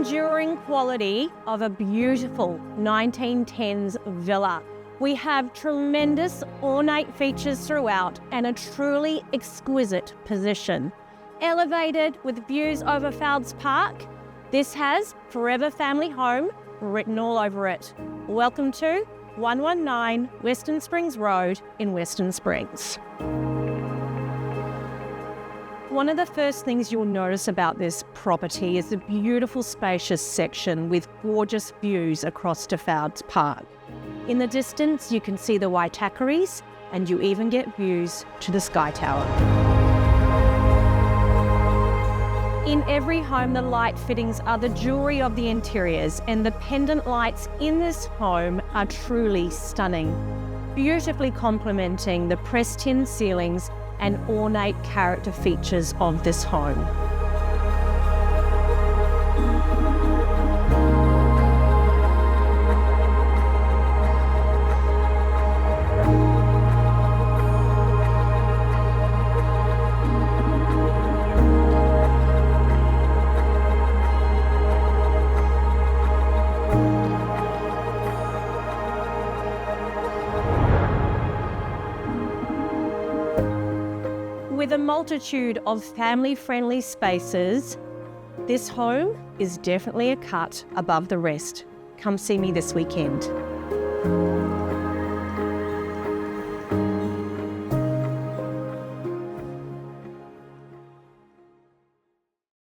enduring quality of a beautiful 1910s villa. We have tremendous ornate features throughout and a truly exquisite position. Elevated with views over Fowlds Park, this has Forever Family Home written all over it. Welcome to 119 Western Springs Road in Western Springs. One of the first things you'll notice about this property is the beautiful spacious section with gorgeous views across to Fowlds Park. In the distance, you can see the Waitakeres, and you even get views to the Sky Tower. In every home, the light fittings are the jewellery of the interiors, and the pendant lights in this home are truly stunning, beautifully complementing the pressed tin ceilings and ornate character features of this home. With a multitude of family-friendly spaces, this home is definitely a cut above the rest. Come see me this weekend.